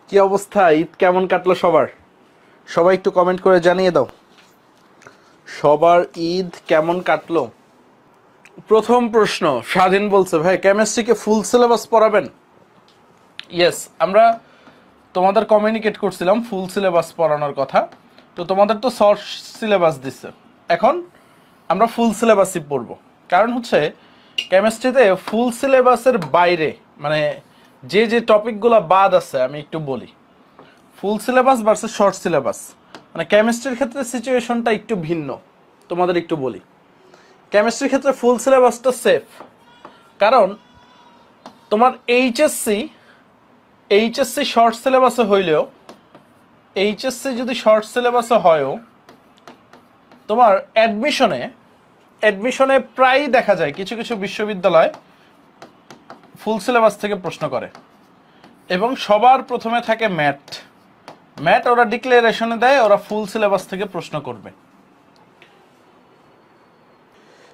কি অবস্থা? ঈদ কেমন কাটলো সবার? সবাই একটু কমেন্ট করে জানিয়ে দাও সবার ঈদ কেমন কাটলো। প্রথম প্রশ্ন, স্বাধীন বলছে ভাই কেমিস্ট্রিকে ফুল সিলেবাস পড়াবেন? ইয়েস, আমরা তোমাদের কমিউনিকেট করছিলাম ফুল সিলেবাস পড়ানোর কথা। তো তোমাদের তো শর্ট সিলেবাস দিচ্ছে, এখন আমরা ফুল সিলেবাসই পড়ব। কারণ হচ্ছে কেমিস্ট্রিতে ফুল সিলেবাসের বাইরে মানে যে যে টপিকগুলো বাদ আছে আমি একটু বলি। Full syllabus versus short syllabus, মানে কেমিস্ট্রির ক্ষেত্রে সিচুয়েশনটা একটু ভিন্ন। তোমাদের একটু বলি, কেমিস্ট্রির ক্ষেত্রে ফুল সিলেবাসটা সেফ। কারণ তোমার এইচএসসি শর্ট সিলেবাসে হইলেও, এইচএসসি যদি শর্ট সিলেবাসে হয়ও, তোমার অ্যাডমিশনে প্রায় দেখা যায় কিছু কিছু বিশ্ববিদ্যালয় ফুল সিলেবাস থেকে প্রশ্ন করে। এবং সবার প্রথমে থাকে ম্যাথ ওরা ডিক্লারেশনে দেয় ওরা ফুল সিলেবাস থেকে প্রশ্ন করবে।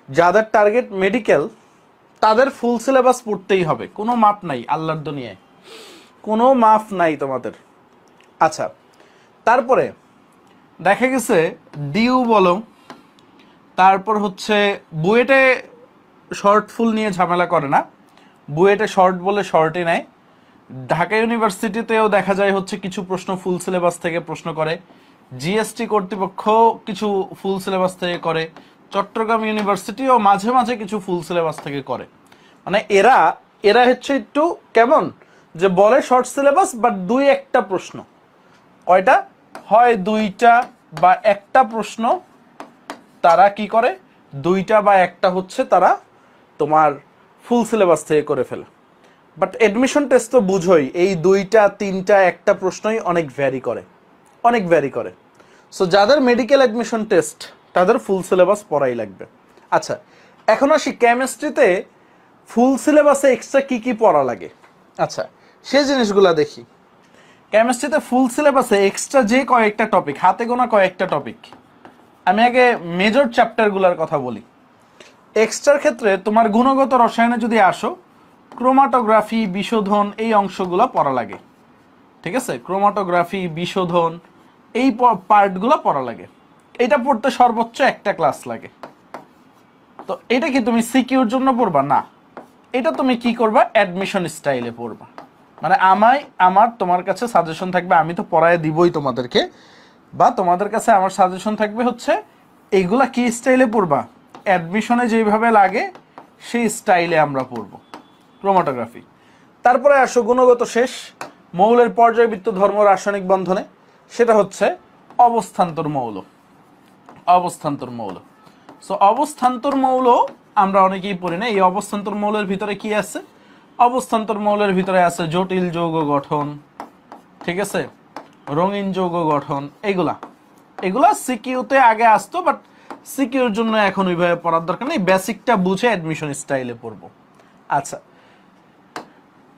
যাদের টার্গেট মেডিকেল তাদের ফুল সিলেবাস পড়তেই হবে, কোনো মাপ নাই আল্লাহর দুনিয়ায়, কোনো মাপ নাই তোমাদের। আচ্ছা, তারপরে দেখা গেছে ডিউ বলো, তারপর হচ্ছে বুয়েটে শর্ট ফুল নিয়ে ঝামেলা করে না, বুয়েটে শর্ট বলে শর্টই নেয়। ঢাকা ইউনিভার্সিটিতেও দেখা যায় হচ্ছে কিছু প্রশ্ন ফুল সিলেবাস থেকে প্রশ্ন করে, জিএসটি কর্তৃপক্ষ কিছু ফুল সিলেবাস থেকে করে, চট্টগ্রাম ইউনিভার্সিটিও মাঝে মাঝে কিছু ফুল সিলেবাস থেকে করে। মানে এরা এরা হচ্ছে একটু কেমন যে বলে শর্ট সিলেবাস বাট দুই একটা প্রশ্ন, কয়টা হয় দুইটা বা একটা প্রশ্ন তারা কি করে, দুইটা বা একটা হচ্ছে তারা তোমার ফুল সিলেবাস থেকে করে ফেলে। বাট এডমিশন টেস্ট তো বুঝোই, এই দুইটা তিনটা একটা প্রশ্নই অনেক ভ্যারি করে। সো যাদের মেডিকেল অ্যাডমিশন টেস্ট তাদের ফুল সিলেবাস পড়াই লাগবে। আচ্ছা, এখন আসি কেমিস্ট্রিতে ফুল সিলেবাসে এক্সট্রা কি কি পড়া লাগে। আচ্ছা, সেই জিনিসগুলো দেখি। কেমিস্ট্রিতে ফুল সিলেবাসে এক্সট্রা যে কয়েকটা টপিক, হাতে গোনা কয়েকটা টপিক, আমি আগে মেজর চ্যাপ্টারগুলোর কথা বলি। এক্সট্রার ক্ষেত্রে তোমার গুণগত রসায়নে যদি আসো, ক্রোমাটোগ্রাফি, বিশোধন, এই অংশগুলো পড়া লাগে। ঠিক আছে, ক্রোমাটোগ্রাফি, বিশোধন, এই পার্টগুলো পড়া লাগে। এটা পড়তে সর্বোচ্চ একটা ক্লাস লাগে। তো এটা কি তুমি সিকিউর জন্য পড়বা? না, এটা তুমি কি করবা, অ্যাডমিশন স্টাইলে পড়বা। মানে আমার তোমার কাছে সাজেশন থাকবে, আমি তো পড়ায় দিবই তোমাদেরকে, বা তোমাদের কাছে আমার সাজেশন থাকবে হচ্ছে এইগুলা কি স্টাইলে পড়বা, অ্যাডমিশনে যেভাবে লাগে সেই স্টাইলে আমরা পড়বো ক্রোমাটোগ্রাফি। তারপরে আসো গুণগত শেষ, মৌলের পর্যায়বৃত্ত ধর্ম রাসায়নিক বন্ধনে, সেটা হচ্ছে অবস্থান্তর মৌল। সো অবস্থান্তর মৌল আমরা অনেকেই পড়ি না। এই অবস্থান্তর মৌলের ভিতরে কি আছে? অবস্থান্তর মৌলের ভিতরে আছে জটিল যৌগ গঠন, ঠিক আছে, রঙিন যৌগ গঠন, এগুলা সিকিউতে আগে আসতো, বাট সিকিউর জন্য এখন ওইভাবে পড়ার দরকার নেই, বেসিকটা বুঝে অ্যাডমিশন স্টাইলে পড়বো। আচ্ছা,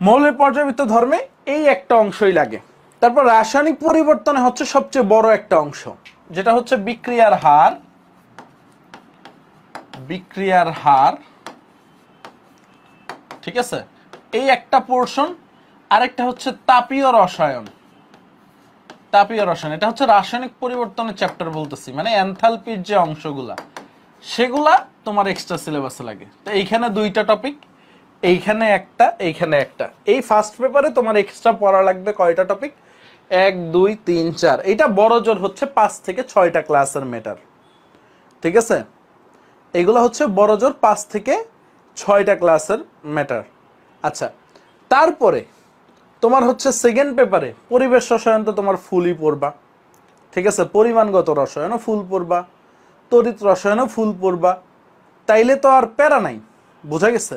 মৌলের পর্যায়বৃত্ত ধর্মে এই একটা অংশই লাগে। তারপর রাসায়নিক পরিবর্তনে হচ্ছে সবচেয়ে বড় একটা অংশ, যেটা হচ্ছে বিক্রিয়ার হার, ঠিক আছে, এই একটা পোর্শন। আরেকটা হচ্ছে তাপীয় রসায়ন, এটা হচ্ছে রাসায়নিক পরিবর্তনের চ্যাপ্টার বলতেছি, মানে এনথালপির যে অংশগুলা সেগুলা তোমার এক্সট্রা সিলেবাসে লাগে। তো এইখানে দুইটা টপিক, এইখানে একটা। এই ফার্স্ট পেপারে তোমার এক্সট্রা পড়া লাগবে কয়টা টপিক? 1 2 3 4, এইটা বড় জোর হচ্ছে 5 থেকে 6টা ক্লাসের ম্যাটার। ঠিক আছে, এইগুলো হচ্ছে বড় জোর 5 থেকে 6টা ক্লাসের ম্যাটার। আচ্ছা, তারপরে তোমার হচ্ছে সেকেন্ড পেপারে পরিবেশ রসায়ন তো তোমার ফুলই পড়বা, ঠিক আছে, পরিমাণগত রসায়নও ফুল পড়বা, তড়িৎ রসায়নও ফুল পড়বা, তাইলে তো আর প্যারা নাই, বোঝা গেছে।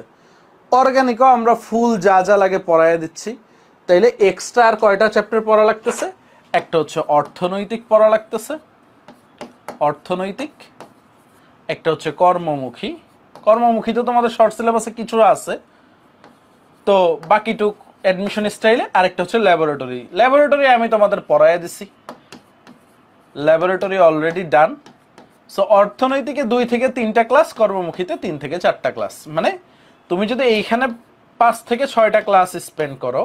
অর্গানিকও আমরা ফুল যা যা লাগে পড়াইয়া দিচ্ছি। তাইলে এক্সট্রা আর কয়টা চ্যাপ্টার পড়া লাগতেছে? একটা হচ্ছে অর্থনৈতিক পড়া লাগতেছে, একটা হচ্ছে কর্মমুখী তো তোমাদের শর্ট সিলেবাসে কিছু আছে, তো বাকিটুক অ্যাডমিশন স্টাইলে। আরেকটা হচ্ছে ল্যাবরেটরি আমি তোমাদের পড়াইয়া দিছি, ল্যাবরেটরি অলরেডি ডান। সো অর্থনৈতিকে 2 থেকে 3টা ক্লাস, কর্মমুখীতে 3 থেকে 4টা ক্লাস। মানে তুমি যদি এইখানে 5 থেকে 6টা ক্লাস স্পেন্ড করো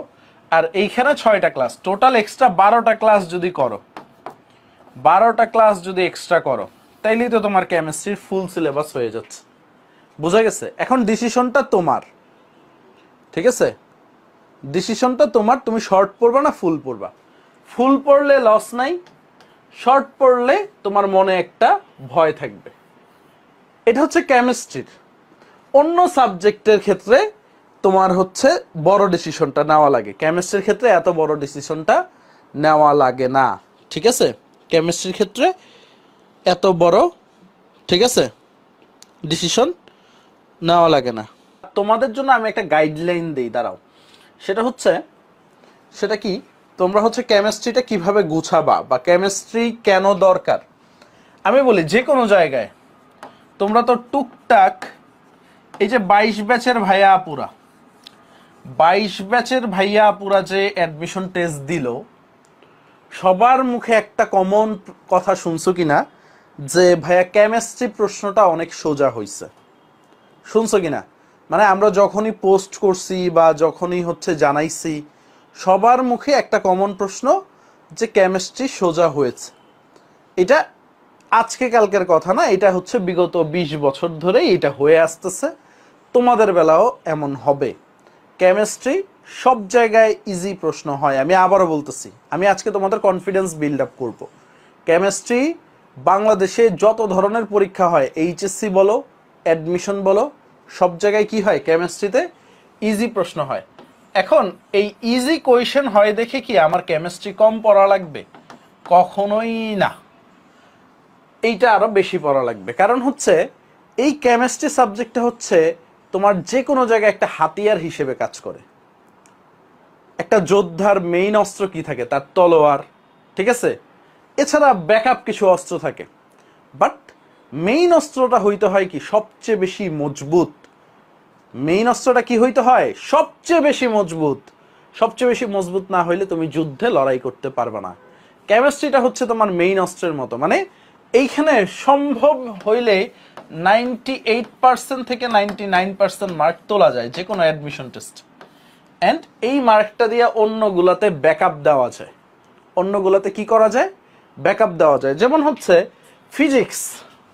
আর এইখানে 6টা ক্লাস, টোটাল এক্সট্রা 12টা ক্লাস যদি করো, 12টা ক্লাস যদি এক্সট্রা করো, তাইলেই তো তোমার কেমিস্ট্রির ফুল সিলেবাস হয়ে যাচ্ছে। বুঝা গেছে? এখন ডিসিশনটা তোমার, ঠিক আছে? ডিসিশনটা তোমার, তুমি শর্ট পড়বা না ফুল পড়বা। ফুল পড়লে লস নাই, শর্ট পড়লে তোমার মনে একটা ভয় থাকবে। এটা হচ্ছে কেমিস্ট্রির। অন্য সাবজেক্টের ক্ষেত্রে তোমার হচ্ছে বড় ডিসিশনটা নেওয়া লাগে, কেমিস্ট্রির ক্ষেত্রে এত বড় ডিসিশনটা নেওয়া লাগে না, ঠিক আছে? কেমিস্ট্রির ক্ষেত্রে এত বড়, ঠিক আছে, ডিসিশন নেওয়া লাগে না। তোমাদের জন্য আমি একটা গাইডলাইন দিই, দাঁড়াও। সেটা কি, তোমরা হচ্ছে কেমিস্ট্রিটা কিভাবে গুছাবা বা কেমিস্ট্রি কেন দরকার। আমি বলি যে কোনো জায়গায় তোমরা তো টুকটাক এই যে 22 ব্যাচের ভাইয়া আপুরা, 22 ব্যাচের ভাইয়া আপুরা যে অ্যাডমিশন টেস্ট দিল, সবার মুখে একটা কমন কথা শুনছো কিনা যে ভাইয়া কেমিস্ট্রি প্রশ্নটা অনেক সোজা হয়েছে, শুনছো কিনা? মানে আমরা যখনই পোস্ট করছি বা যখনই হচ্ছে জানাইছি, সবার মুখে একটা কমন প্রশ্ন যে কেমিস্ট্রি সোজা হয়েছে। এটা আজকে কালকের কথা না, এটা হচ্ছে বিগত 20 বছর ধরে এটা হয়ে আসতেছে। তোমাদের বেলাও এমন হবে। কেমিস্ট্রি সব জায়গায় ইজি প্রশ্ন হয়। আমি আবারও বলতেছি, আমি আজকে তোমাদের কনফিডেন্স বিল্ড আপ করব। কেমিস্ট্রি বাংলাদেশে যত ধরনের পরীক্ষা হয়, এইচএসসি বলো, অ্যাডমিশন বলো, সব জায়গায় কি হয়, কেমিস্ট্রিতে ইজি প্রশ্ন হয়। এখন এই ইজি কোয়েশ্চেন হয় দেখে কি আমার কেমিস্ট্রি কম পড়া লাগবে? কখনোই না, এইটা আরো বেশি পড়া লাগবে। কারণ হচ্ছে এই কেমিস্ট্রি সাবজেক্টটা হচ্ছে তোমার যে কোনো জায়গায় একটা হাতিয়ার হিসেবে কাজ করে। একটা যোদ্ধার মেইন অস্ত্র কি থাকে? তার তলোয়ার, ঠিক আছে? এছাড়া ব্যাকআপ কিছু অস্ত্র থাকে, বাট মেইন অস্ত্রটা হইতে হয় কি সবচেয়ে বেশি মজবুত। মেইন অস্ত্রটা কি হইতে হয়? সবচেয়ে বেশি মজবুত। সবচেয়ে বেশি মজবুত না হইলে তুমি যুদ্ধে লড়াই করতে পারবে না। কেমিস্ট্রিটা হচ্ছে তোমার মেইন অস্ত্রের মতো। মানে এইখানে সম্ভব হইলে 98% থেকে 99% মার্ক তোলা যায় যে কোনো অ্যাডমিশন টেস্ট। অ্যান্ড এই মার্কটা দিয়ে অন্যগুলাতে ব্যাকআপ দেওয়া যায়। অন্যগুলাতে কি করা যায়? ব্যাকআপ দেওয়া যায়। যেমন হচ্ছে ফিজিক্স,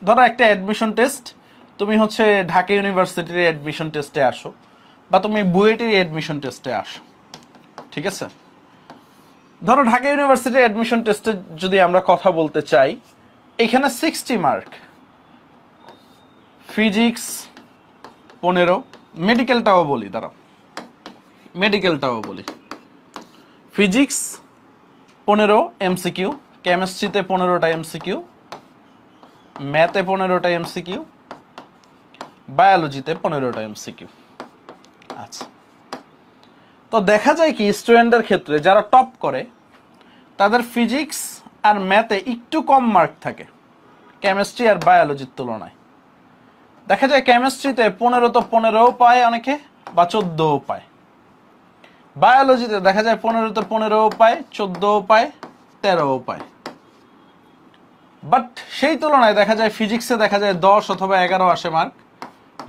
ধরো একটা অ্যাডমিশন টেস্ট, তুমি হচ্ছে ঢাকা ইউনিভার্সিটির অ্যাডমিশন টেস্টে আসো বা তুমি বুয়েটের অ্যাডমিশন টেস্টে আসো, ঠিক আছে? ধরো ঢাকা ইউনিভার্সিটির অ্যাডমিশন টেস্টে যদি আমরা কথা বলতে চাই, এখানে 60 মার্ক, ফিজিক্স 15, মেডিকেলটাও বলি, দাঁড়াও মেডিকেলটাও বলি, ফিজিক্স 15 এমসিকিউ, কেমিস্ট্রিতে 15টা এমসিকিউ, ম্যাথে 15টা এমসিকিউ, বায়োলজিতে 15টা এমসিকিউ। আচ্ছা, তো দেখা যায় কি স্টুডেন্টদের ক্ষেত্রে যারা টপ করে তাদের ফিজিক্স আর ম্যাথে একটু কম মার্ক থাকে কেমিস্ট্রি আর বায়োলজির তুলনায়। দেখা যায় কেমিস্ট্রিতে 15 তো 15ও পায় অনেকে, বা 14ও পায়। বায়োলজিতে দেখা যায় 15 তো 15ও পায়, 14ও পায়, 13ও পায়। বাট সেই তুলনায় দেখা যায় ফিজিক্সে দেখা যায় 10 অথবা 11 আসে মার্ক,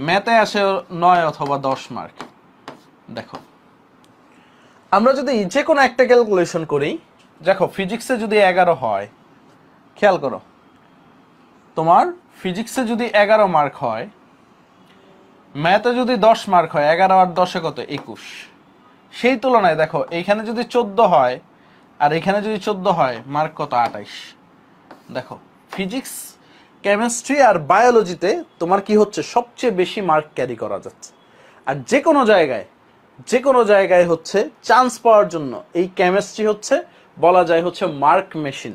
ম্যাথে আসে 9 অথবা 10 মার্ক। দেখো আমরা যদি যে কোনো একটা ক্যালকুলেশন করি, দেখো ফিজিক্সে যদি 11 হয়, খেয়াল করো, তোমার ফিজিক্সে যদি 11 মার্ক হয়, ম্যাথে যদি 10 মার্ক হয়, 11 আর 10 কত? 21। সেই তুলনায় দেখো এইখানে যদি 14 হয় আর এখানে যদি 14 হয়, মার্ক কত? 28। দেখো ফিজিক্স, কেমিস্ট্রি আর বায়োলজিতে তোমার কি হচ্ছে? সবচেয়ে বেশি মার্ক ক্যারি করা যাচ্ছে। আর যে কোনো জায়গায় হচ্ছে চান্স পাওয়ার জন্য এই কেমিস্ট্রি হচ্ছে বলা যায় হচ্ছে মার্ক মেশিন।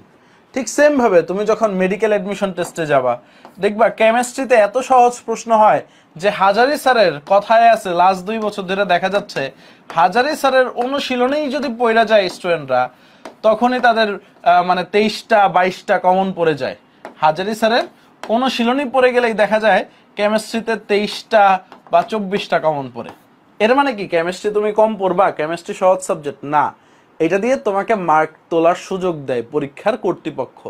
ঠিক সেম ভাবে তুমি যখন মেডিকেল অ্যাডমিশন টেস্টে যাবা, দেখবা কেমিস্ট্রিতে এত সহজ প্রশ্ন হয় যে হাজারি স্যারের কথায় আছে, লাস্ট 2 বছর ধরে দেখা যাচ্ছে হাজারি স্যারের অনুশীলনেই যদি পড়া যায় স্টুডেন্টরা, তখনই তাদের মানে 23টা 22টা কমন পড়ে যায়। হাজারি স্যারের অনুশীলনী পড়ে গেলেই দেখা যায় কেমিস্ট্রিতে 23টা বা 24টা কমন পড়ে। এর মানে কি কেমিস্ট্রি তুমি কম পড়বা? কেমিস্ট্রি সহজ সাবজেক্ট না। এটা দিয়ে তোমাকে মার্ক তোলার সুযোগ দেয় পরীক্ষার কর্তৃপক্ষ,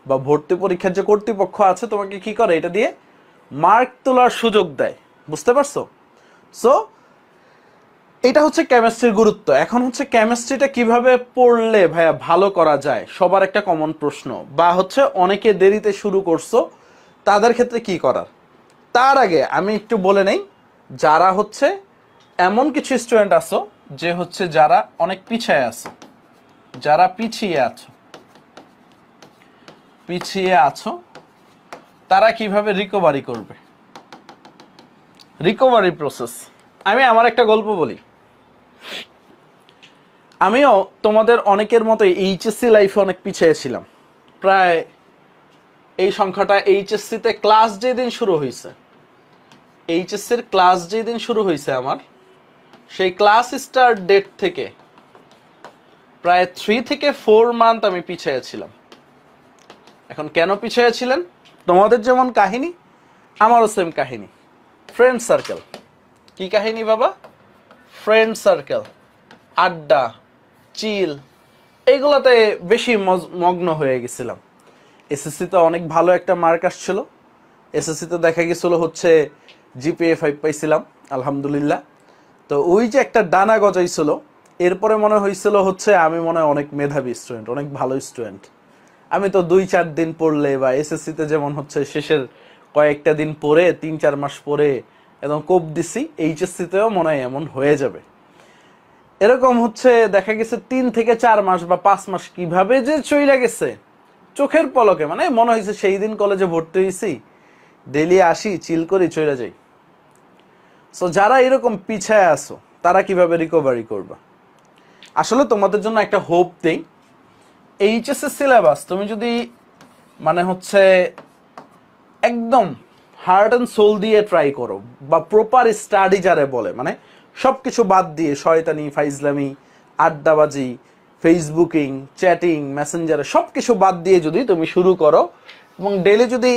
বা ভর্তি পরীক্ষার যে কর্তৃপক্ষ আছে তোমাকে কি করে? এটা দিয়ে মার্ক তোলার সুযোগ দেয়। বুঝতে পারছো? সো এটা হচ্ছে কেমিস্ট্রির গুরুত্ব। এখন হচ্ছে কেমিস্ট্রিটা কিভাবে পড়লে ভাইয়া ভালো করা যায়, সবার একটা কমন প্রশ্ন, বা হচ্ছে অনেকে দেরিতে শুরু করছো তাদের ক্ষেত্রে কি করার। তার আগে আমি একটু বলে নেই, যারা হচ্ছে এমন কিছু স্টুডেন্ট আছো যে হচ্ছে যারা অনেক পিছিয়ে আছো, যারা পিছিয়ে আছো তারা কিভাবে রিকভারি করবে, রিকভারি প্রসেস। আমি আমার একটা গল্প বলি। আমিও তোমাদের অনেকের মতো এইচএসসি লাইফে অনেক পিছিয়ে ছিলাম। প্রায় এই সংখ্যাটা এইচএসসিতে ক্লাস যেদিন শুরু হয়েছে, এইচএসসির ক্লাস যেদিন শুরু হয়েছে আমার, সেই ক্লাস স্টার্ট ডেট থেকে প্রায় 3 থেকে 4 মান্থ আমি পিছিয়ে ছিলাম। এখন কেন পিছিয়ে ছিলেন? তোমাদের যেমন কাহিনী, আমারও সেম কাহিনী। Friend circle. কি কাহিনী বাবা? ফ্রেন্ড সার্কেল, আড্ডা, চিল, এইগুলাতে বেশি মগ্ন হয়ে গেছিলাম। এসএসসিতে অনেক ভালো একটা মার্ক আসছিল। এসএসসিতে দেখা গেছিল হচ্ছে জিপিএ 5 পাইছিলাম, আলহামদুলিল্লাহ। তো ওই যে একটা ডানা গজাইছিল, এরপরে মনে হয়েছিল হচ্ছে আমি মনে হয় অনেক মেধাবী স্টুডেন্ট, অনেক ভালো স্টুডেন্ট। আমি তো 2-4 দিন পড়লে, বা এসএসসিতে যেমন হচ্ছে শেষের কয়েকটা দিন পরে, 3-4 মাস পরে একদম কোপ দিছি, এইচএসসিতেও মনে হয় এমন হয়ে যাবে। এরকম হচ্ছে দেখা গেছে 3 থেকে 4 মাস বা 5 মাস কিভাবে যে চইলা গেছে চোখের পলকে। মানে মনে হয়েছে সেই দিন কলেজে ভর্তি হয়েছি, ডেলি আসি, চিল করি, চলে যাই। সো যারা এরকম পিছায় আসো তারা কিভাবে রিকভারি করবা? আসলে তোমাদের জন্য একটা হোপ দেই। এইচএসসি সিলেবাস তুমি যদি মানে হচ্ছে একদম হার্ট অ্যান্ড সোল দিয়ে ট্রাই করো, বা প্রপার স্টাডি যারে বলে, মানে সবকিছু বাদ দিয়ে শয়তানি, ফাইজলামি, আড্ডাবাজি, ফেসবুকিং, চ্যাটিং, মেসেঞ্জারে সবকিছু বাদ দিয়ে যদি তুমি শুরু করো এবং ডেলি যদি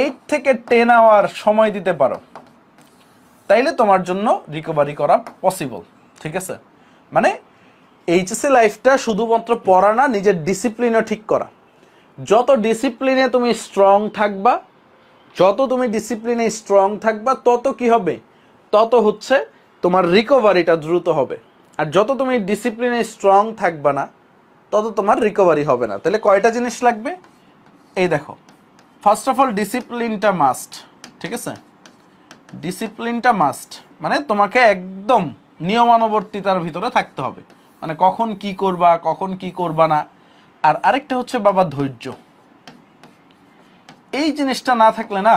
8 থেকে 10 আওয়ার সময় দিতে পারো, তাইলে তোমার জন্য রিকভারি করা পসিবল। ঠিক আছে? মানে এইচএসসি লাইফটা শুধুমাত্র পড়া না, নিজের ডিসিপ্লিনও ঠিক করা। যত ডিসিপ্লিনে তুমি স্ট্রং থাকবা, যত তুমি ডিসিপ্লিনে স্ট্রং থাকবা, তত কি হবে, তত হচ্ছে তোমার রিকভারিটা দ্রুত হবে। আর যত তুমি ডিসিপ্লিনে স্ট্রং থাকবা না, তত তোমার রিকভারি হবে না। তাহলে কয়টা জিনিস লাগবে? এই দেখো, ফার্স্ট অফ অল ডিসিপ্লিনটা মাস্ট। ঠিক আছে? ডিসিপ্লিনটা মাস্ট, মানে তোমাকে একদম নিয়মানুবর্তিতার ভিতরে থাকতে হবে। মানে কখন কি করবা, কখন কি করবা না। আর আরেকটা হচ্ছে বাবা ধৈর্য। এই জিনিসটা না থাকলে না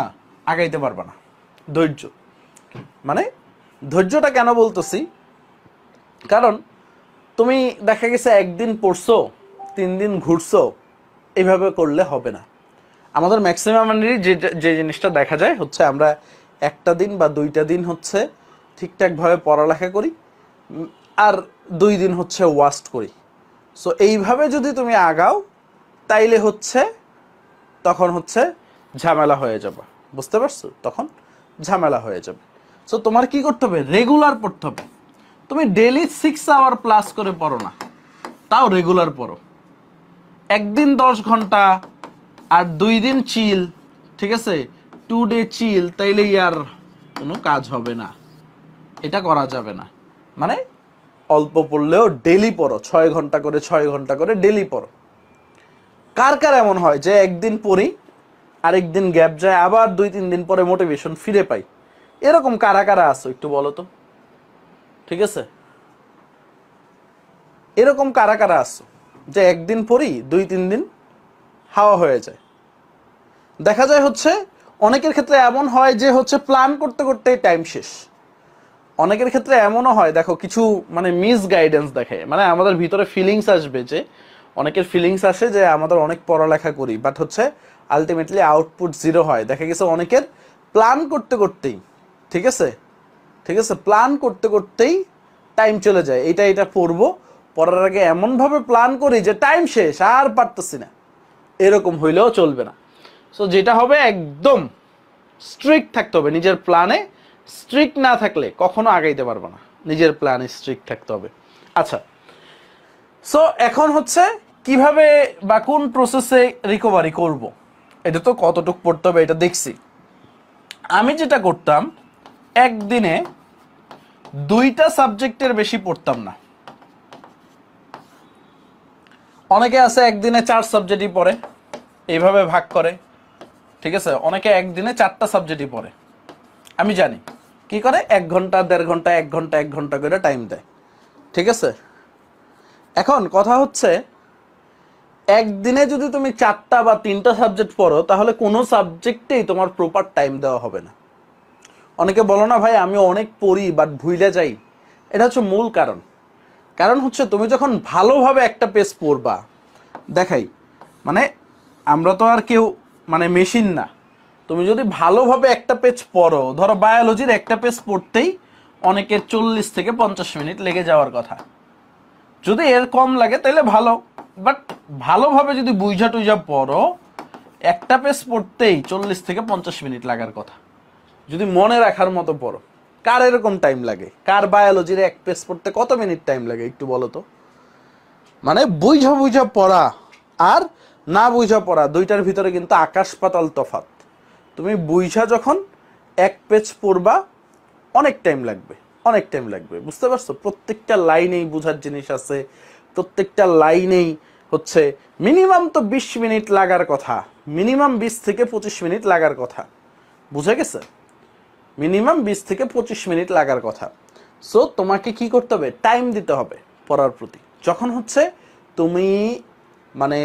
আগাইতে পারবা না। ধৈর্য, মানে ধৈর্যটা কেন বলতেছি, কারণ তুমি দেখা গেছে একদিন পড়ছো, 3 দিন ঘুরছো, এইভাবে করলে হবে না। আমাদের ম্যাক্সিমামেরই যে জিনিসটা দেখা যায় হচ্ছে আমরা একটা দিন বা 2টা দিন হচ্ছে ঠিকঠাকভাবে পড়ালেখা করি, আর 2 দিন হচ্ছে ওয়াস্ট করি। সো এইভাবে যদি তুমি আগাও, তাইলে হচ্ছে তখন হচ্ছে ঝামেলা হয়ে যাবে। বুঝতে পারছো? তখন ঝামেলা হয়ে যাবে। সো তোমার কি করতে হবে? রেগুলার পড়তে হবে। তুমি ডেলি 6 আওয়ার প্লাস করে পড়ো না, তাও রেগুলার পড়ো। একদিন 10 ঘন্টা আর 2 দিন চিল, ঠিক আছে, 2 ডে চিল, তাইলে আর কোনো কাজ হবে না। এটা করা যাবে না। মানে অল্প পড়লেও ডেলি পড়ো, 6 ঘন্টা করে 6 ঘন্টা করে ডেলি পড়ো। কার কার এমন হয় যে একদিন পড়ি, আরেকদিন গ্যাপ যায়, আবার 2-3 দিন পরে মোটিভেশন ফিরে পাই? এরকম কারা কারা আছো একটু বলো তো। ঠিক আছে? এরকম কারা কারা আছো যে একদিন পড়ি, 2-3 দিন হাওয়া হয়ে যায়? দেখা যায় হচ্ছে অনেকের ক্ষেত্রে এমন হয় যে হচ্ছে প্ল্যান করতে করতে টাইম শেষ। অনেকের ক্ষেত্রে এমনও হয়, দেখো কিছু মানে মিস গাইডেন্স দেখায়, মানে আমাদের ভিতরে ফিলিংস আসবে, যে অনেকের ফিলিংস আসে যে আমাদের অনেক পড়ালেখা করি, বাট হচ্ছে আলটিমেটলি আউটপুট 0 হয়। দেখা গেছে অনেকের প্ল্যান করতে করতেই, ঠিক আছে, ঠিক আছে, প্ল্যান করতে করতেই টাইম চলে যায়। এটা পড়বো, পড়ার আগে এমনভাবে প্ল্যান করি যে টাইম শেষ, আর পারতেছি না। এরকম হইলেও চলবে না। সো যেটা হবে, একদম স্ট্রিক্ট থাকতে হবে নিজের প্ল্যানে। স্ট্রিক্ট না থাকলে কখনো আগাইতে পারবে না। নিজের প্ল্যানে স্ট্রিক্ট থাকতে হবে। আচ্ছা, সো এখন হচ্ছে কিভাবে বা কোন প্রসেসে রিকভারি করব, এটা তো কতটুকু পড়তে হবে এটা দেখছি। আমি যেটা করতাম, একদিনে 2টা সাবজেক্টের বেশি পড়তাম না। অনেকে আছে একদিনে 4 সাবজেক্টই পড়ে, এইভাবে ভাগ করে, ঠিক আছে। অনেকে একদিনে 4টা সাবজেক্টই পড়ে, আমি জানি কি করে, 1 ঘন্টা 1.5 ঘন্টা 1 ঘন্টা 1 ঘন্টা করে টাইম দেয়, ঠিক আছে। এখন কথা হচ্ছে, একদিনে যদি তুমি 4টা বা 3টা সাবজেক্ট পড়ো, তাহলে কোনো সাবজেক্টেই তোমার প্রপার টাইম দেওয়া হবে না। অনেকে বলো না ভাই আমি অনেক পড়ি বাট ভুলে যাই, এটা হচ্ছে মূল কারণ। কারণ হচ্ছে তুমি যখন ভালোভাবে একটা পেজ পড়বা, দেখাই মানে আমরা তো আর কেউ মানে মেশিন না, তুমি যদি ভালোভাবে একটা পেজ পড়ো, ধরো বায়োলজির একটা পেজ পড়তেই অনেকের 40 থেকে 50 মিনিট লেগে যাওয়ার কথা, যদি এর কম লাগে তাহলে ভালো, বাট ভালোভাবে যদি বুঝা টুইজা পড়ো, একটা পেজ পড়তেই 40 থেকে 50 মিনিট লাগার কথা, যদি মনে রাখার মতো পড়ো। কার এরকম টাইম লাগে? কার বায়োলজির এক পেজ পড়তে কত মিনিট টাইম লাগে একটু বলো তো। মানে বুঝা বুঝা পড়া আর না বুঝা পড়া, দুইটার ভিতরে কিন্তু আকাশ পাতাল তফাৎ। তুমি বুঝা যখন এক পেজ পড়বা, অনেক টাইম লাগবে, অনেক টাইম লাগবে, বুঝতে পারছো? প্রত্যেকটা লাইনেই বুঝার জিনিস আছে, প্রত্যেকটা লাইনেই হচ্ছে মিনিমাম তো 20 মিনিট লাগার কথা, মিনিমাম 20 থেকে 25 মিনিট লাগার কথা, বুঝে গেছে? মিনিমাম 20 থেকে 25 মিনিট লাগার কথা। সো তোমাকে কি করতে হবে? টাইম দিতে হবে পড়ার প্রতি। যখন হচ্ছে তুমি মানে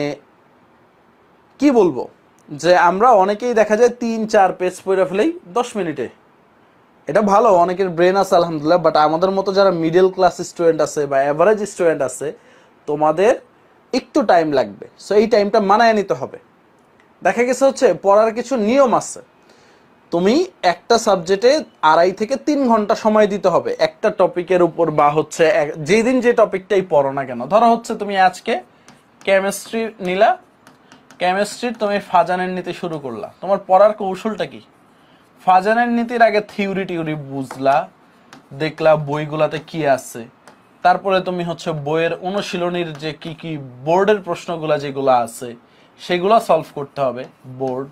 কি বলবো, যে আমরা অনেকেই দেখা যায় 3-4 পেজ পড়ে ফেলেই 10 মিনিটে। এটা ভালো, অনেকের ব্রেন আছে আলহামদুলিল্লাহ, বাট আমাদের মতো যারা মিডল ক্লাস স্টুডেন্ট আছে বা অ্যাভারেজ স্টুডেন্ট আছে, তোমাদের একটু টাইম লাগবে। সো এই টাইমটা মানায় নিতে হবে। দেখা গেছে হচ্ছে পড়ার কিছু নিয়ম আছে। তুমি একটা সাবজেক্টে 2.5 থেকে 3 ঘন্টা সময় দিতে হবে একটা টপিকের উপর, বা হচ্ছে যেদিন যে টপিকটাই পড়ো না কেন। ধরো হচ্ছে তুমি আজকে কেমিস্ট্রি নিলা, কেমিস্ট্রির তুমি ফাজানের নীতি শুরু করলা, তোমার পড়ার কৌশলটা কি? ফাজানের নীতির আগে থিওরি বুঝলা, দেখলা বইগুলাতে কি আছে, তারপরে তুমি হচ্ছে বইয়ের অনুশীলনীর যে কি কি বোর্ডের প্রশ্নগুলা যেগুলো আছে সেগুলো সলভ করতে হবে বোর্ড।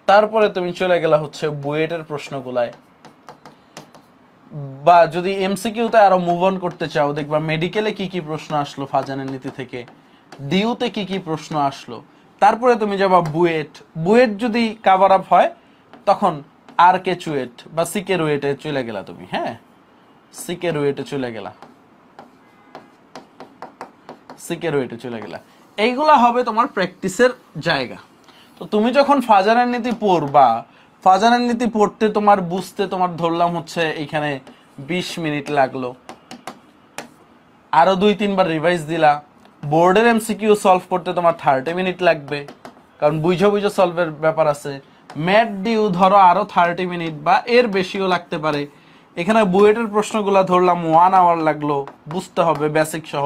তারপরে তুমি চলে গেলা হচ্ছে বুয়েটের প্রশ্নগুলায়, বা যদি এমসিকিউতে আরো মুভ অন করতে চাও, দেখবা মেডিকেলে কি কি প্রশ্ন আসলো ফাজানের নীতি থেকে, ডিউতে কি কি প্রশ্ন আসলো। তারপরে তুমি যাবা বুয়েট, বুয়েট যদি কাভার আপ হয় তখন আর কে চুয়েট বা সিকে রুয়েটে চলে গেলা তুমি, হ্যাঁ সিকে রুয়েটে চলে গেলা, সিকে রুয়েটে চলে গেলা। এইগুলা হবে তোমার প্র্যাকটিসের জায়গা। তো তুমি যখন ফাজানের নীতি পড়বা, ফাজানের নীতি পড়তে তোমার বুঝতে তোমার ধরলাম হচ্ছে এখানে 20 মিনিট লাগলো, আরো 2-3 বার রিভাইজ দিলা, বোর্ডের এমসিকিউ সলভ করতে তোমার 30 মিনিট লাগবে, কারণ বুঝো বুঝো সলভের ব্যাপার আছে। ম্যাট ডিউ ধরো আরো 30 মিনিট বা এর বেশিও লাগতে পারে। এখানে বুয়েটের প্রশ্নগুলো ধরলাম 1 আওয়ার লাগলো, বুঝতে হবে বেসিক সহ।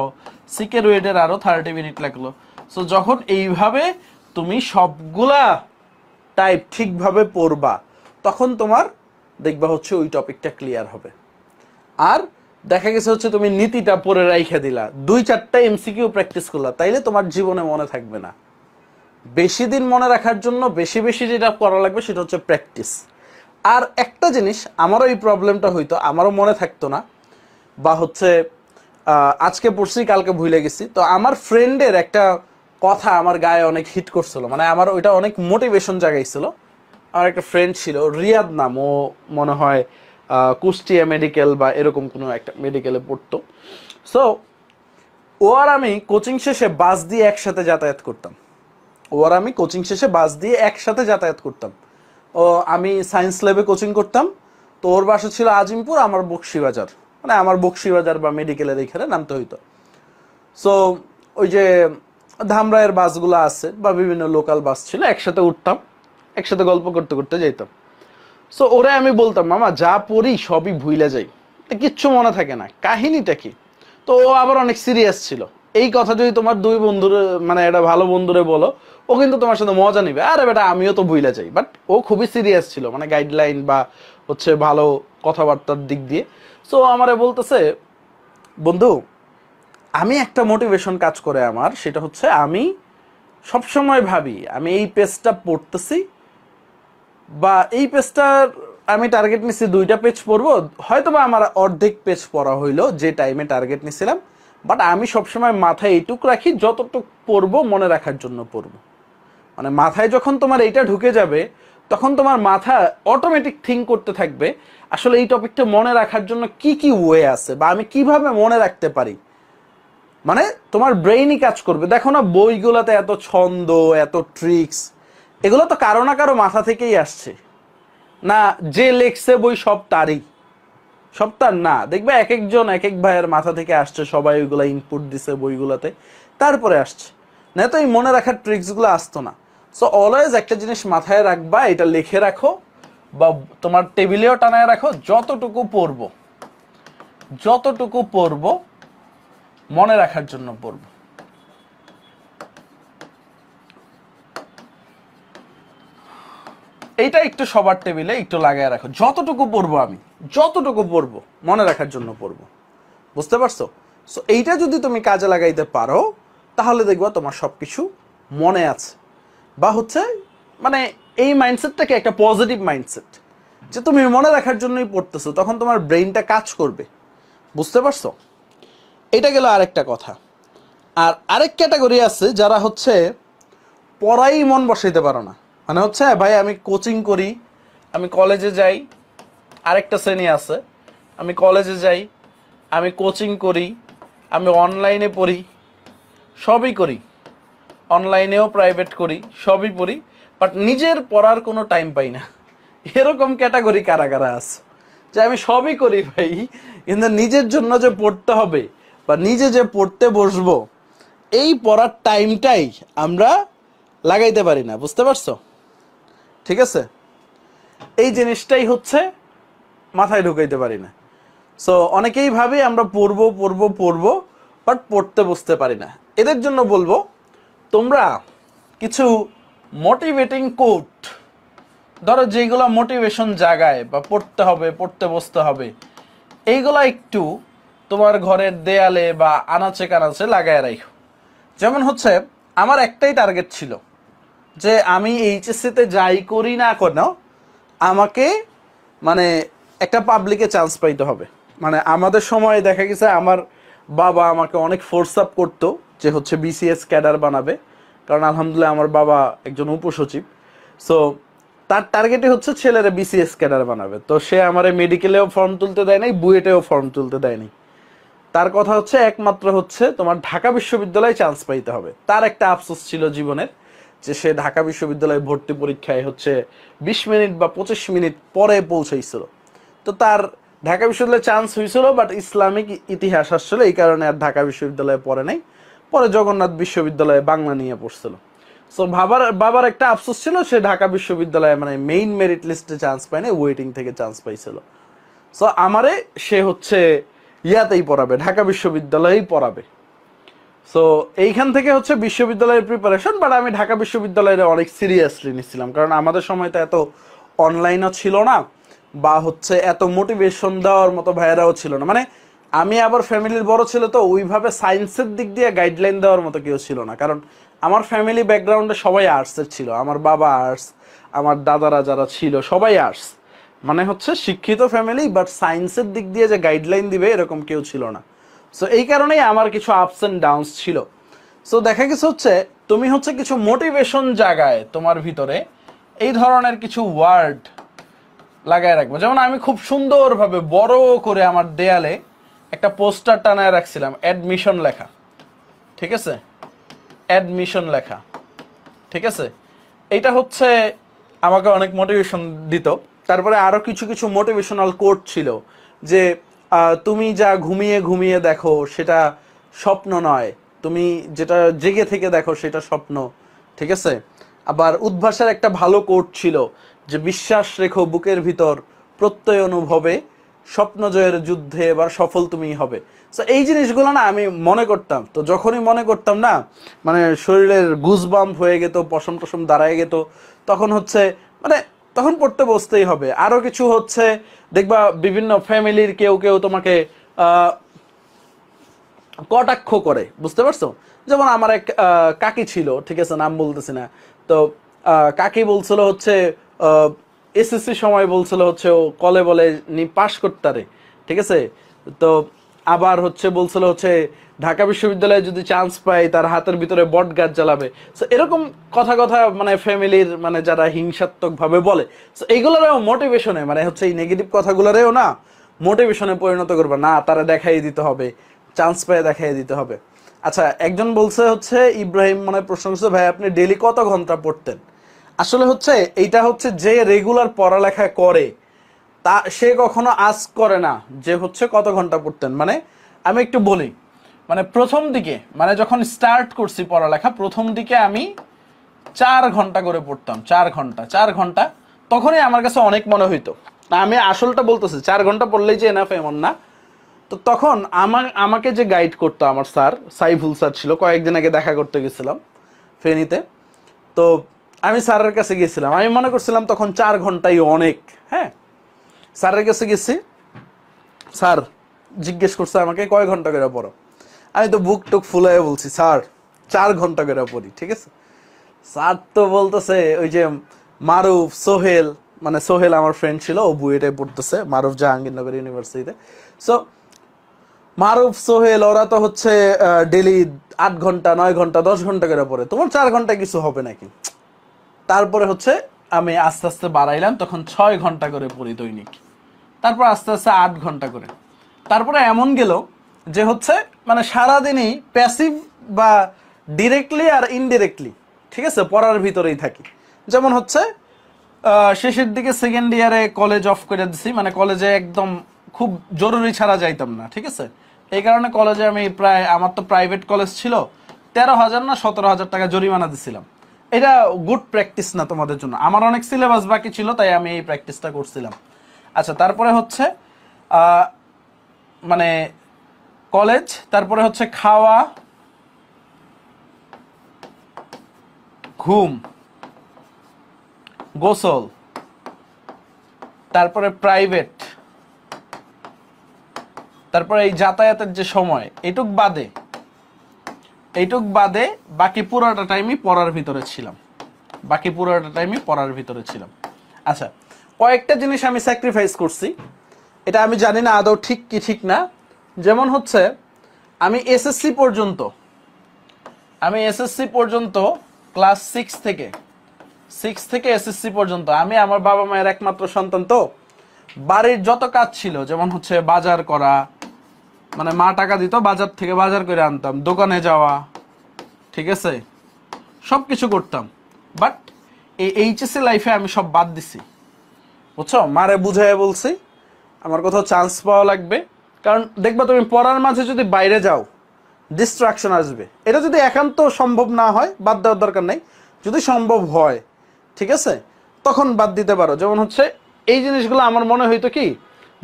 সিকে রুয়েটের আরো 30 মিনিট লাগলো। সো যখন এইভাবে তুমি সবগুলা টাইপ ঠিকভাবে পড়বা, তখন তোমার দেখবা হচ্ছে ওই টপিকটা ক্লিয়ার হবে। আর দেখা গেছে হচ্ছে তুমি নীতিটা পড়ে রাইখা দিলা, 2-4টা এমসিকিউ প্র্যাকটিস করলা, তাইলে তোমার জীবনে মনে থাকবে না। বেশি দিন মনে রাখার জন্য বেশি বেশি যেটা করা লাগবে সেটা হচ্ছে প্র্যাকটিস। আর একটা জিনিস, আমারও এই প্রবলেমটা হইতো, আমারও মনে থাকতো না, বা হচ্ছে আজকে পড়ছি কালকে ভুলে গেছি। তো আমার ফ্রেন্ডের একটা কথা আমার গায়ে অনেক হিট করছিল, মানে আমার ওইটা অনেক মোটিভেশন জাগাইছিল। আমার একটা ফ্রেন্ড ছিল, রিয়াদ নাম, ও মনে হয় কুষ্টিয়া মেডিকেল বা এরকম কোনো একটা মেডিকেলে পড়তো। সো ও আর আমি কোচিং শেষে বাস দিয়ে একসাথে যাতায়াত করতাম, ও আর আমি কোচিং শেষে বাস দিয়ে একসাথে যাতায়াত করতাম। ও আমি সায়েন্স ল্যাবে কোচিং করতাম, তো ওর বাসা ছিল আজিমপুর, আমার বকশিবাজার, মানে আমার বকশিবাজার বা মেডিকেলের এখানে নামতে হইতো। সো ওই যে ধামরাইয়ের বাসগুলো আছে বা বিভিন্ন লোকাল বাস ছিল, একসাথে উঠতাম, একসাথে গল্প করতে করতে যাইতাম। সো ওরে আমি বলতাম মামা যা পড়ি সবই ভুইলা যাই, কিচ্ছু মনে থাকে না, কাহিনীটা কি? তো ও আবার অনেক সিরিয়াস ছিল। এই কথা যদি তোমার 2 বন্ধুরে মানে একটা ভালো বন্ধুরে বলো, ও কিন্তু তোমার সাথে মজা নিবে, আরে বেটা আমিও তো ভুইলা যাই, বাট ও খুবই সিরিয়াস ছিল, মানে গাইডলাইন বা হচ্ছে ভালো কথাবার্তার দিক দিয়ে। সো আমারে বলতেছে, বন্ধু আমি একটা মোটিভেশন কাজ করে আমার, সেটা হচ্ছে আমি সবসময় ভাবি আমি এই পেজটা পড়তেছি বা এই পেজটার আমি টার্গেট নিছি 2টা পেজ পড়বো, হয়তো বা আমার অর্ধেক পেজ পড়া হইলো যে টাইমে টার্গেট নিছিলাম, বাট আমি সবসময় মাথায় এইটুক রাখি যতটুক পড়বো মনে রাখার জন্য পড়বো। মানে মাথায় যখন তোমার এইটা ঢুকে যাবে তখন তোমার মাথা অটোমেটিক থিঙ্ক করতে থাকবে আসলে এই টপিকটা মনে রাখার জন্য কি কি ওয়ে আছে বা আমি কিভাবে মনে রাখতে পারি। মানে তোমার ব্রেইনই কাজ করবে। দেখো না বইগুলোতে এত ছন্দ, এত ট্রিক্স, এগুলো তো কারো না কারো মাথা থেকেই আসছে না। যে লেখছে বই সব তারই, সব তার না। দেখবে এক একজন এক এক ভাইয়ের মাথা থেকে আসছে, সবাই ওইগুলা ইনপুট দিছে বইগুলাতে, তারপরে আসছে। না তো এই মনে রাখার ট্রিক্সগুলো আসতো না। সো অলওয়েজ একটা জিনিস মাথায় রাখবা, এটা লিখে রাখো বা তোমার টেবিলেও টানায় রাখো, যতটুকু পড়বো যতটুকু পড়বো মনে রাখার জন্য পড়বো। এইটা একটু সবার টেবিলে একটু লাগায় রাখো, যতটুকু পড়বো আমি, যতটুকু পড়বো মনে রাখার জন্য পড়বো। বুঝতে পারছো? সো এইটা যদি তুমি কাজে লাগাইতে পারো তাহলে দেখবা তোমার সবকিছু মনে আছে। বা হচ্ছে মানে এই মাইন্ডসেটটাকে একটা পজিটিভ মাইন্ডসেট, যে তুমি মনে রাখার জন্যই পড়তেছো, তখন তোমার ব্রেইনটা কাজ করবে। বুঝতে পারছো? এটা গেল আরেকটা কথা। আর আরেক ক্যাটাগরি আছে যারা হচ্ছে পড়াই মন বসাইতে পারো না। মানে হচ্ছে ভাই আমি কোচিং করি, আমি কলেজে যাই। আরেকটা শ্রেণী আছে, আমি কলেজে যাই, আমি কোচিং করি, আমি অনলাইনে পড়ি, সবই করি, অনলাইনেও প্রাইভেট করি, সবই পড়ি, বাট নিজের পড়ার কোনো টাইম পাই না। এরকম ক্যাটাগরি কারা কারা আছে যে আমি সবই করি ভাই, কিন্তু নিজের জন্য যে পড়তে হবে বা নিজে যে পড়তে বসবো এই পড়ার টাইমটাই আমরা লাগাইতে পারি না। বুঝতে পারছো? ঠিক আছে, এই জিনিসটাই হচ্ছে মাথায় ঢুকাইতে পারি না। সো অনেকেই ভাবে আমরা পড়বো পড়বো পড়বো, বাট পড়তে বসতে পারি না। এদের জন্য বলবো তোমরা কিছু মোটিভেটিং কোট, ধরো যেগুলো মোটিভেশন জাগায় বা পড়তে হবে, পড়তে বসতে হবে, এইগুলা একটু তোমার ঘরের দেয়ালে বা আনাচে কানাচে লাগায় রাখো। যেমন হচ্ছে আমার একটাই টার্গেট ছিল যে আমি এইচএসসিতে যাই করি না কেন আমাকে মানে একটা পাবলিকে চান্স পাইতে হবে। মানে আমাদের সময় দেখা গেছে আমার বাবা আমাকে অনেক ফোর্স আপ করতো যে হচ্ছে বিসিএস ক্যাডার বানাবে, কারণ আলহামদুলিল্লাহ আমার বাবা একজন উপসচিব। সো তার টার্গেটই হচ্ছে ছেলেরা বিসিএস ক্যাডার বানাবে। তো সে আমারে মেডিকেলেও ফর্ম তুলতে দেয় নাই, বুয়েটেও ফর্ম তুলতে দেয়নি। তার কথা হচ্ছে একমাত্র হচ্ছে তোমার ঢাকা বিশ্ববিদ্যালয়ে চান্স পাইতে হবে। তার একটা আফসোস ছিল জীবনের যে সে ঢাকা বিশ্ববিদ্যালয়ে ভর্তি পরীক্ষায় হচ্ছে 20 মিনিট বা 25 মিনিট পরে পৌঁছাইছিল। তো তার ঢাকা বিশ্ববিদ্যালয়ে চান্স হয়েছিল, বাট ইসলামিক ইতিহাস আসছিল, এই কারণে আর ঢাকা বিশ্ববিদ্যালয়ে পড়ে নাই। পরে জগন্নাথ বিশ্ববিদ্যালয়ে বাংলা নিয়ে পড়ছিল। সো বাবার একটা আফসোস ছিল, সে ঢাকা বিশ্ববিদ্যালয়ে মানে মেইন মেরিট লিস্টে চান্স পায় না, ওয়েটিং থেকে চান্স পাইছিল। সো আমারে সে হচ্ছে ইয়াতেই পড়াবে, ঢাকা বিশ্ববিদ্যালয়েই পড়াবে। সো এইখান থেকে হচ্ছে বিশ্ববিদ্যালয়ের প্রিপারেশন, বাট আমি ঢাকা বিশ্ববিদ্যালয়ে অনেক সিরিয়াসলি নিচ্ছিলাম, কারণ আমাদের সময় তো এত অনলাইনও ছিল না বা হচ্ছে এত মোটিভেশন দেওয়ার মতো ভাইয়েরাও ছিল না। মানে আমি আবার ফ্যামিলির বড় ছিল, তো ওইভাবে সায়েন্সের দিক দিয়ে গাইডলাইন দেওয়ার মতো কেউ ছিল না, কারণ আমার ফ্যামিলি ব্যাকগ্রাউন্ডে সবাই আর্টসের ছিল। আমার বাবা আর্টস, আমার দাদারা যারা ছিল সবাই আর্টস, মানে হচ্ছে শিক্ষিত ফ্যামিলি, বাট সায়েন্সের দিক দিয়ে যে গাইডলাইন দিবে এরকম কেউ ছিল না। সো এই কারণেই আমার কিছু আপস অ্যান্ড ডাউনস ছিল। সো দেখা গেছে হচ্ছে তুমি হচ্ছে কিছু মোটিভেশন জাগায় তোমার ভিতরে এই ধরনের কিছু ওয়ার্ড লাগায় রাখবো। যেমন আমি খুব সুন্দরভাবে বড় করে আমার দেয়ালে একটা পোস্টার টানায় রাখছিলাম, অ্যাডমিশন লেখা। ঠিক আছে, অ্যাডমিশন লেখা। ঠিক আছে, এইটা হচ্ছে আমাকে অনেক মোটিভেশন দিত। তারপরে আরো কিছু কিছু মোটিভেশনাল কোট ছিল যে তুমি যা ঘুমিয়ে ঘুমিয়ে দেখো সেটা স্বপ্ন নয়, তুমি যেটা জেগে থেকে দেখো সেটা স্বপ্ন। ঠিক আছে, আবার উদ্ভাসের একটা ভালো কোট ছিল যে বিশ্বাস রেখো বুকের ভিতর, প্রত্যয় অনুভবে, স্বপ্ন জয়ের যুদ্ধে এবার সফল তুমি হবে। তো এই জিনিসগুলো না আমি মনে করতাম, তো যখনই মনে করতাম না মানে শরীরের গুজবাম্প হয়ে যেত, পশম টসম দাঁড়ায় যেত, তখন হচ্ছে মানে তখন পড়তে বসতেই হবে। আরো কিছু হচ্ছে দেখবা বিভিন্ন ফ্যামিলির কেউ কেউ তোমাকে কটাক্ষ করে। বুঝতে পারছো? যেমন আমার এক কাকি ছিল, ঠিক আছে নাম বলতেছি না, তো কাকি বলছিল হচ্ছে এসএসসি সময় বলছিল হচ্ছে ও কলে বলে নি পাস করতারে, ঠিক আছে। তো আবার হচ্ছে বলছিল হচ্ছে ঢাকা বিশ্ববিদ্যালয়ে যদি চান্স পায় তার হাতের ভিতরে বট গাছ জ্বালাবে। সো এরকম কথা কথা মানে ফ্যামিলির মানে যারা হিংসাত্মক ভাবে বলে, সো এইগুলোরও মোটিভেশনে মানে হচ্ছে এই নেগেটিভ কথাগুলোরেও না মোটিভেশনে পরিণত করবে না, তারা দেখাই দিতে হবে, চান্স পেয়ে দেখাই দিতে হবে। আচ্ছা, একজন বলছে হচ্ছে ইব্রাহিম মানে প্রশ্ন করছে, ভাই আপনি ডেইলি কত ঘন্টা পড়তেন? আসলে হচ্ছে এইটা হচ্ছে যে রেগুলার পড়ালেখা করে তা সে কখনো আস্ক করে না যে হচ্ছে কত ঘন্টা পড়তেন। মানে আমি একটু বলি, মানে প্রথম দিকে মানে যখন স্টার্ট করছি পড়ালেখা, প্রথম দিকে আমি 4 ঘন্টা করে পড়তাম, 4 ঘন্টা। তখনই আমার কাছে অনেক মনে হইতো। আমি আসলটা বলতেছি, 4 ঘন্টা পড়লেই যে এনাফ এমন না। তো তখন আমাকে যে গাইড করতো আমার স্যার সাইফুল স্যার ছিল, কয়েকদিন আগে দেখা করতে গেছিলাম ফেনীতে। তো আমি স্যারের কাছে গেছিলাম, আমি মনে করছিলাম তখন 4 ঘন্টাই অনেক। হ্যাঁ, স্যারের কাছে গেছি, স্যার জিজ্ঞেস করছে আমাকে কয় ঘন্টা করে পড়ো। আমি তো বুক টুক ফুলাই বলছি স্যার 4 ঘন্টা করে পড়ি, ঠিক আছে। স্যার তো বলতেছে ওই যে মারুফ সোহেল, মানে সোহেল আমার ফ্রেন্ড ছিল, ও বুয়েটে পড়তেছে, মারুফ জাহাঙ্গীরনগর ইউনিভার্সিটিতে। সো মারুফ সোহেল ওরা তো হচ্ছে ডেলি 8 ঘন্টা 9 ঘন্টা 10 ঘন্টা করে পড়ে, তোমার 4 ঘন্টা কিছু হবে নাকি? তারপরে হচ্ছে আমি আস্তে আস্তে বাড়াইলাম, তখন 6 ঘন্টা করে পড়ি দৈনিক। তারপর আস্তে আস্তে 8 ঘন্টা করে। তারপরে এমন গেল যে হচ্ছে মানে সারাদিনই প্যাসিভ বা ডিরেক্টলি আর ইনডিরেক্টলি, ঠিক আছে, পড়ার ভিতরেই থাকি। যেমন হচ্ছে শেষের দিকে সেকেন্ড ইয়ারে কলেজ অফ করে দিছি, মানে কলেজে একদম খুব জরুরি ছাড়া যাইতাম না, ঠিক আছে। এই কারণে কলেজে আমি প্রায়, আমার তো প্রাইভেট কলেজ ছিল, 13,000 না 17,000 টাকা জরিমানা দিছিলাম। এটা গুড প্র্যাকটিস না তোমাদের জন্য। আমার অনেক সিলেবাস বাকি ছিল, তাই আমি এই প্র্যাকটিসটা করছিলাম। আচ্ছা, তারপরে হচ্ছে মানে কলেজ, তারপরে হচ্ছে খাওয়া, ঘুম, গোসল, তারপরে প্রাইভেট, তারপরে এই যাতায়াতের যে সময়, এইটুক বাদে বাকি পুরোটা টাইমই পড়ার ভিতরে ছিলাম। আচ্ছা, কয়েকটা জিনিস আমি স্যাক্রিফাইস করছি, এটা আমি জানি না আদৌ ঠিক কি ঠিক না। যেমন হচ্ছে আমি এসএসসি পর্যন্ত ক্লাস 6 থেকে এসএসসি পর্যন্ত আমি আমার বাবা মায়ের একমাত্র সন্তান। তো বাড়ির যত কাজ ছিল, যেমন হচ্ছে বাজার করা, মানে মা টাকা দিত, বাজার থেকে বাজার করে আনতাম, দোকানে যাওয়া, ঠিক আছে, সবকিছু করতাম। বাট এই এইচএসসি লাইফে আমি সব বাদ দিছি, বুঝছো। মারে বুঝাই বলছি আমার কোথাও চান্স পাওয়া লাগবে, কারণ দেখবা তুমি পড়ার মাঝে যদি বাইরে যাও ডিস্ট্রাকশন আসবে। এটা যদি একান্ত সম্ভব না হয় বাদ দেওয়ার দরকার নেই, যদি সম্ভব হয় ঠিক আছে তখন বাদ দিতে পারো। যেমন হচ্ছে এই জিনিসগুলো আমার মনে হইতো কি,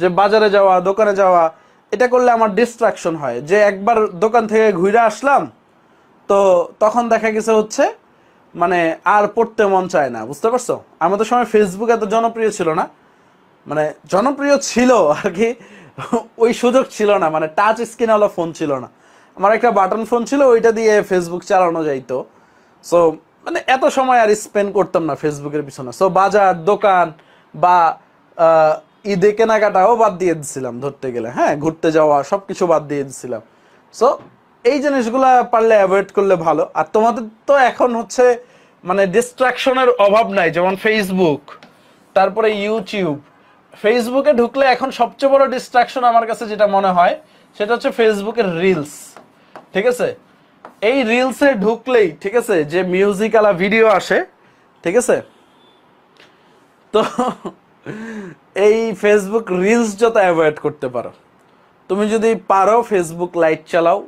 যে বাজারে যাওয়া, দোকানে যাওয়া, এটা করলে আমার ডিস্ট্রাকশন হয়, যে একবার দোকান থেকে ঘুরে আসলাম তো তখন দেখা গেছে হচ্ছে মানে আর পড়তে মন চায় না, বুঝতে পারছো। আমাদের সময় ফেসবুক এত জনপ্রিয় ছিল না, মানে জনপ্রিয় ছিল আর কি, ওই সুযোগ ছিল না, মানে টাচ স্ক্রিনওয়ালা ফোন ছিল না। আমার একটা বাটন ফোন ছিল, ওইটা দিয়ে ফেসবুক চালানো যাইতো। সো মানে এত সময় আর স্পেন্ড করতাম না ফেসবুকের পিছনে। সো বাজার, দোকান বা ঈদে কেনাকাটাও বাদ দিয়ে দিছিলাম ধরতে গেলে, হ্যাঁ, ঘুরতে যাওয়া সবকিছু বাদ দিয়ে দিছিলাম। সো এই জিনিসগুলা পারলে অ্যাভয়েড করলে ভালো। আর তোমাদের তো এখন হচ্ছে মানে ডিস্ট্রাকশনের অভাব নাই, যেমন ফেসবুক, তারপরে ইউটিউব। ফেসবুকে ঢুকলে এখন সবচেয়ে বড় ডিস্ট্রাকশন আমার কাছে যেটা মনে হয় সেটা হচ্ছে ফেসবুকের রিলস, ঠিক আছে। এই রিলসে ঢুকলেই ঠিক আছে যে মিউজিকালা ভিডিও আসে, ঠিক আছে। তো এই ফেসবুক রিলস যত অ্যাভয়েড করতে পারো, তুমি যদি পারো ফেসবুক লাইট চালাও,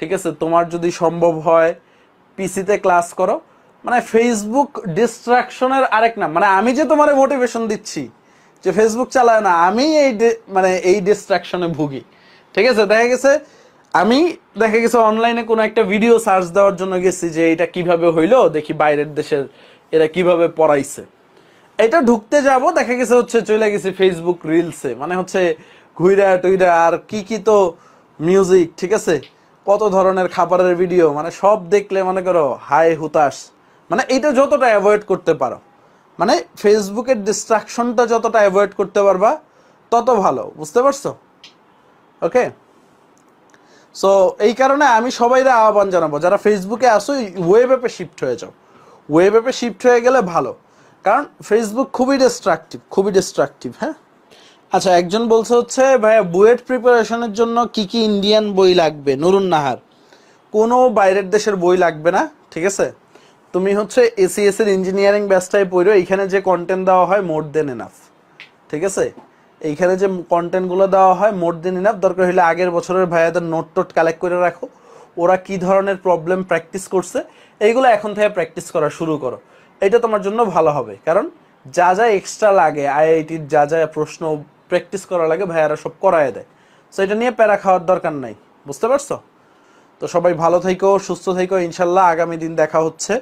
ঠিক আছে, তোমার যদি সম্ভব হয় পিসিতে ক্লাস করো। মানে ফেসবুক ডিস্ট্রাকশনের আরেক নাম। মানে আমি যে তোমার মোটিভেশন দিচ্ছি যে ফেসবুক চালায় না, আমি মানে এই ডিস্ট্রাকশনে ভুগি, ঠিক আছে। দেখা গেছে অনলাইনে কোনো একটা ভিডিও সার্চ দেওয়ার জন্য গেছি যে এটা কিভাবে হইলো, দেখি বাইরের দেশের এরা কিভাবে পড়াইছে, এটা ঢুকতে যাব, দেখা গেছে হচ্ছে চলে গেছি ফেসবুক রিলসে, মানে হচ্ছে ঘুইরা টুইরা আর কি তো মিউজিক, ঠিক আছে, কত ধরনের খাবারের ভিডিও, মানে সব দেখলে মনে করো হাই হুতাশ। মানে এটা যতটা অ্যাভয়েড করতে পারো, মানে ফেসবুকের ডিস্ট্রাকশনটা যতটা অ্যাভয়েড করতে পারবা তত ভালো, বুঝতে পারছো? ওকে, সো এই কারণে আমি সবাইরে আহ্বান জানাবো যারা ফেসবুকে আসো ওয়েব অ্যাপে শিফট হয়ে যাও। ওয়েব অ্যাপে শিফট হয়ে গেলে ভালো, কারণ ফেসবুক খুবই ডিস্ট্রাকটিভ, খুবই ডিস্ট্রাকটিভ। হ্যাঁ, আচ্ছা, একজন বলছে হচ্ছে ভাইয়া বুয়েট প্রিপারেশনের জন্য কি কি ইন্ডিয়ান বই লাগবে? নুরুন নাহার, কোনো বাইরের দেশের বই লাগবে না, ঠিক আছে? তুমি হচ্ছে এসিএস এর ইঞ্জিনিয়ারিং ব্যাচটাই পড়ো, এইখানে যে কন্টেন্ট দেওয়া হয় মোর দেন এনাফ, ঠিক আছে? এইখানে যে কন্টেন্টগুলো দেওয়া হয় মোর দেন এনাফ। দরকার হলে আগের বছরের ভাইয়াদের নোট টোট কালেক্ট করে রাখো, ওরা কি ধরনের প্রবলেম প্র্যাকটিস করছে এইগুলো এখন থেকে প্র্যাকটিস করা শুরু করো। এটা তোমার জন্য ভালো হবে, কারণ যা যা এক্সট্রা লাগে আইআইটির যা যা প্রশ্ন প্র্যাকটিস করা লাগে ভাইয়ারা সব করায় দেয়। সো এটা নিয়ে প্যারা খাওয়ার দরকার নাই, বুঝতে পারছো? তো সবাই ভালো থেকো, সুস্থ থেকো, ইনশাল্লাহ আগামী দিন দেখা হচ্ছে।